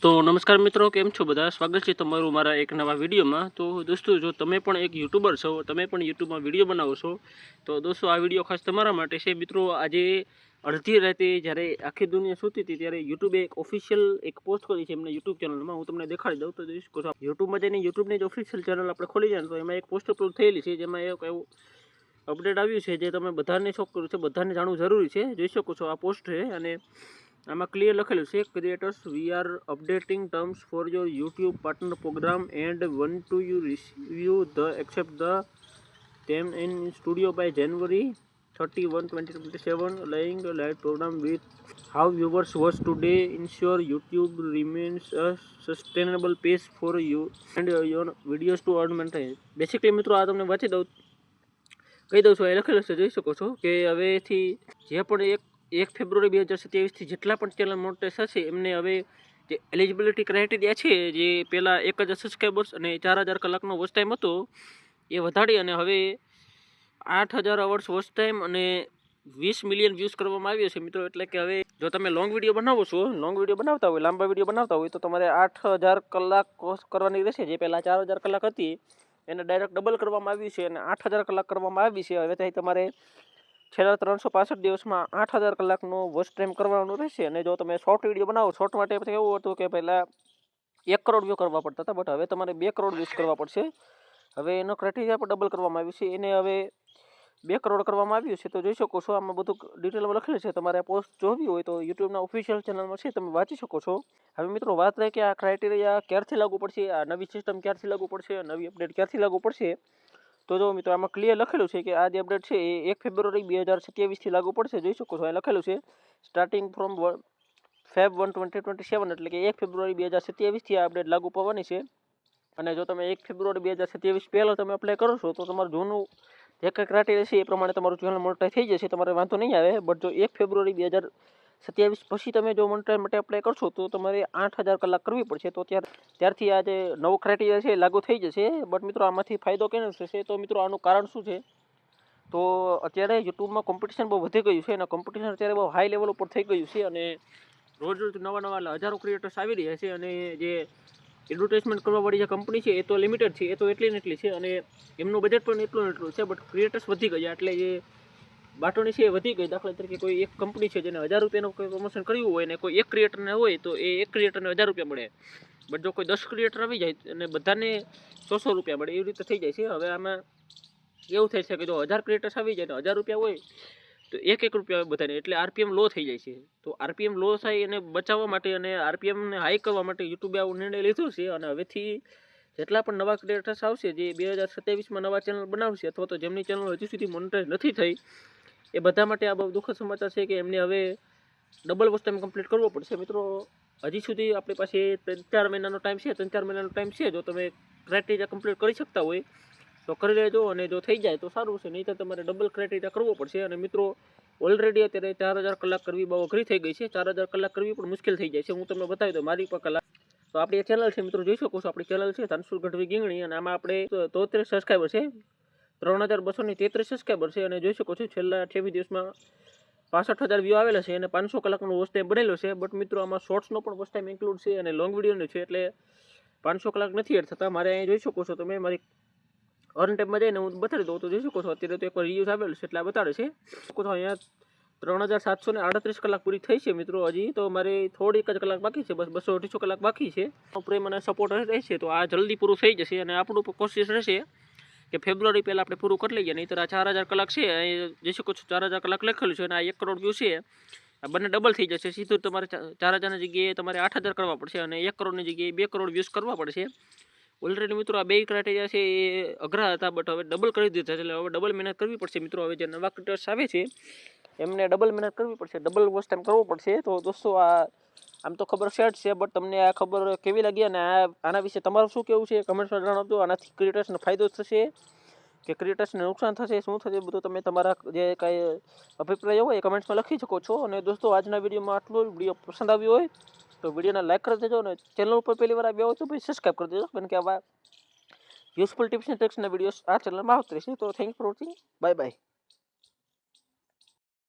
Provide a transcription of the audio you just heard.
तो नमस्कार मित्रों, केम छो बधा। स्वागत है तमारू मारा एक नवा विडियो में। तो दोस्तों, जो तमे पण एक यूट्यूबर छो, तमे पण यूट्यूब में विडियो बनावो छो, तो दोस्तों आ विडियो खास तमारा माटे छे। मित्रों, आज अर्धी राते ज्यारे आखी दुनिया सूती थी त्यारे यूट्यूबे एक ऑफिशियल एक पोस्ट करी छे एमने यूट्यूब चैनल में। हूँ तमने देखाड़ी दऊं तो जोई शको छो। यूट्यूब में जईने यूट्यूब ने ऑफिशियल चैनल आपणे खोली जाए तो एमां एक पोस्ट अपलोड थयेली छे, जेमां एक एवुं अपडेट आव्युं छे जे तमे बधाने शौक छे, बधाने जाणવું जरूरी छे। जोई शको छो आ पोस्ट छे अने आमा क्लियर लखेलुं छे, creators we are updating terms for your YouTube partner program and one to you receive the accept the them in studio by January 31, 2027, laying a light program with how viewers watch today ensure YouTube remains a sustainable pace for you and your videos to earn money. Basically મિત્રો આ તમને વાંચી દઉં કહી દઉં છું, એ લખેલું છે, જોઈ શકો છો કે હવેથી જે પણ એક ફેબ્રુઆરી 2027થી જેટલા પણ ચેનલ મોનેટાઇઝ થશે એમને હવે જે એલિજિબિલિટી ક્રાઇટેરિયા છે, જે પહેલાં 1000 સબસ્ક્રાઈબર્સ અને 4000 કલાકનો વોચ ટાઈમ હતો એ વધારી અને હવે 8000 અવર્સ વોચ ટાઈમ અને 20 મિલિયન વ્યૂઝ કરવામાં આવ્યો છે મિત્રો. એટલે કે હવે જો તમે લોંગ વિડીયો બનાવો છો, લોંગ વિડીયો બનાવતા હોય, લાંબા વિડીયો બનાવતા હોય તો તમારે 8000 કલાક કોર્સ કરવાની રહેશે. જે પહેલાં 4000 કલાક હતી એને ડાયરેક્ટ ડબલ કરવામાં આવ્યું છે અને 8000 કલાક કરવામાં આવી છે. હવે ત્યાં તમારે છેલ્લા 365 દિવસમાં 8000 કલાકનો વોચ ટાઈમ કરવાનું રહેશે. અને જો તમે શોર્ટ વિડીયો બનાવો, શોર્ટ માટે એવું હતું કે પહેલાં 1 કરોડ વ્યૂ કરવા પડતા હતા, બટ હવે તમારે 2 કરોડ વ્યૂઝ કરવા પડશે. હવે એનો ક્રાઇટેરિયા પણ ડબલ કરવામાં આવ્યું છે, એને હવે 2 કરોડ કરવામાં આવ્યું છે. તો જોઈ શકો છો આમાં બધું ડિટેલમાં લખેલું છે. તમારે આ પોસ્ટ જોવી હોય તો યુટ્યુબના ઓફિશિયલ ચેનલમાં છે, તમે વાંચી શકો છો. હવે મિત્રો વાત રહે કે આ ક્રાઇટેરિયા ક્યારથી લાગુ પડશે, આ નવી સિસ્ટમ ક્યારથી લાગુ પડશે, નવી અપડેટ ક્યારથી લાગુ પડશે, તો જો મિત્રો આમાં ક્લિયર લખેલું છે કે આ જે અપડેટ છે એ 1 ફેબ્રુઆરી 2027થી લાગુ પડશે. જોઈ શકો છો અહીં લખેલું છે સ્ટાર્ટિંગ ફ્રોમ Feb 1, 2027, એટલે કે 1 ફેબ્રુઆરી 2027થી આ અપડેટ લાગુ પડવાની છે. અને જો તમે 1 ફેબ્રુઆરી 2027 પહેલાં તમે અપ્લાય કરો છો તો તમારું જૂનું જે કંઈ ક્રાઇટેરિયા છે એ પ્રમાણે તમારું ચેનલ મોનેટાઇઝ થઈ જશે, તમારે વાંધો નહીં આવે. બટ જો 1 ફેબ્રુઆરી 2027 પછી તમે જો મોનેટાઇઝ માટે અપ્લાય કરશો તો તમારે 8000 કલાક કરવી પડશે. તો ત્યારથી આ જે નવો ક્રાઇટેરિયા છે એ લાગુ થઈ જશે. બટ મિત્રો આમાંથી ફાયદો કેનો થશે, તો મિત્રો આનું કારણ શું છે, તો અત્યારે યુટ્યુબમાં કોમ્પિટિશન બહુ વધી ગયું છે અને કોમ્પિટિશન અત્યારે બહુ હાઈ લેવલ ઉપર થઈ ગયું છે અને રોજ રોજ નવા હજારો ક્રિએટર્સ આવી રહ્યા છે. અને જે એડવર્ટાઇઝમેન્ટ કરવાવાળી જે કંપની છે એ તો લિમિટેડ છે, એ તો એટલી ને એટલી છે અને એમનું બજેટ પણ એટલું ને એટલું છે. બટ ક્રિએટર્સ વધી ગયા એટલે જે બાટોની છે એ વધી ગઈ. દાખલા તરીકે કોઈ એક કંપની છે જેને 1000 રૂપિયાનું કોઈ પ્રમોશન કર્યું હોય ને કોઈ એક ક્રિએટરને હોય તો એ એક ક્રિએટરને 1000 રૂપિયા મળે. બટ જો કોઈ 10 ક્રિએટર આવી જાય અને બધાને 100 રૂપિયા મળે, એવી રીતે થઈ જાય છે. હવે આમાં એવું થાય છે કે જો 1000 ક્રિએટર્સ આવી જાય ને 1000 રૂપિયા હોય તો 1 રૂપિયા આવે બધાને, એટલે આરપીએમ લો થઈ જાય છે. તો આરપીએમ લો થાય એને બચાવવા માટે અને આરપીએમને હાઈ કરવા માટે યુટ્યુબે આવો નિર્ણય લીધો છે. અને હવેથી જેટલા પણ નવા ક્રિએટર્સ આવશે, જે 2027માં નવા ચેનલ બનાવશે અથવા તો જેમની ચેનલ હજુ સુધી મોનેટાઇઝ નથી થઈ, એ બધા માટે આ બહુ દુઃખદ સમાચાર છે કે એમને હવે ડબલ વોચ ટાઈમ કમ્પ્લીટ કરવો પડશે. મિત્રો હજી સુધી આપણી પાસે 3-4 મહિનાનો ટાઈમ છે, 3-4 મહિનાનો ટાઈમ છે. જો તમે ક્રાઇટેરિયા કમ્પ્લીટ કરી શકતા હોય તો કરી લેજો અને જો થઈ જાય તો સારું છે, નહીં તો તમારે ડબલ ક્રાઇટેરિયા કરવો પડશે. અને મિત્રો ઓલરેડી અત્યારે 4000 કલાક કરવી બહુ અઘરી થઈ ગઈ છે. 4000 કલાક કરવી પણ મુશ્કેલ થઈ જાય છે. હું તમને બતાવી દઉં મારી પર કલાક. તો આપણી આ ચેનલ છે મિત્રો, જોઈ શકો છો આપણી ચેનલ છે ધાનસુર ગઢવી ગીંગણી અને આમાં આપણે 73 સબસ્ક્રાઈબર છે, 3233 સબસ્ક્રાઈબર છે. અને જોઈ શકો છો છેલ્લા 28 દિવસમાં 65000 વ્યૂ આવેલા છે અને 500 કલાકનો વોચ ટાઈમ બનેલો છે. બટ મિત્રો આમાં શોર્ટ્સનો પણ વોચ ટાઈમ ઇન્ક્લુડ છે અને લોંગ વિડીયોનો છે, એટલે 500 કલાક નથી એડ થતા. મારે અહીં જોઈ શકો છો તમે મારી અર્ન ટેબમાં જઈને હું બતાવી દઉં તો જોઈ શકો છો અત્યારે તો એકવાર રિવ્યુઝ આવેલું છે એટલે આ બતાડે છે. અહીંયા 3738 કલાક પૂરી થઈ છે મિત્રો. હજી તો મારે થોડીક જ કલાક બાકી છે, બસ 200-250 કલાક બાકી છે. પ્રેમ અને સપોર્ટ રહેશે તો આ જલ્દી પૂરું થઈ જશે. અને આપણું કોશિશ રહેશે કે ફેબ્રુઆરી પહેલાં આપણે પૂરું કરી લઈએ. નહીં તો આ 4000 કલાક છે, અહીં જોઈ શકો છો 4000 કલાક લખેલું છે અને આ 1 કરોડ વ્યૂ છે, આ બંને ડબલ થઈ જશે. સીધું તમારે 4000ની જગ્યાએ તમારે 8000 કરવા પડશે અને 1 કરોડની જગ્યાએ 2 કરોડ વ્યૂઝ કરવા પડશે. ઓલરેડી મિત્રો આ બે ક્રાઇટેરિયા છે એ અઘરા હતા, બટ હવે ડબલ કરી દીધા છે, એટલે હવે ડબલ મહેનત કરવી પડશે મિત્રો. હવે જે નવા ક્રિએટર્સ આવે છે એમને ડબલ મહેનત કરવી પડશે, ડબલ વોચ ટાઈમ કરવો પડશે. તો દોસ્તો આમ તો ખબર શેર છે, બટ તમને આ ખબર કેવી લાગી અને આના વિશે તમારું શું કહેવું છે કમેન્ટ્સમાં જણાવજો. આનાથી ક્રિએટર્સને ફાયદો થશે કે ક્રિએટર્સને નુકસાન થશે, શું થશે, બધું તમે તમારા જે કાંઈ અભિપ્રાય હોય એ કમેન્ટ્સમાં લખી શકો છો. અને દોસ્તો આજના વિડીયોમાં આટલું. વિડીયો પસંદ આવ્યો હોય તો વિડીયોને લાઈક કરી દેજો અને ચેનલ ઉપર પહેલી વાર આવ્યા હોય તો ભાઈ સબસ્ક્રાઈબ કરી દેજો, કારણ કે આવા યુઝફુલ ટિપ્સ એન્ડ ટ્રિક્સના વિડીયોઝ આ ચેનલમાં આવતા રહેશે. તો thank for watching, bye bye.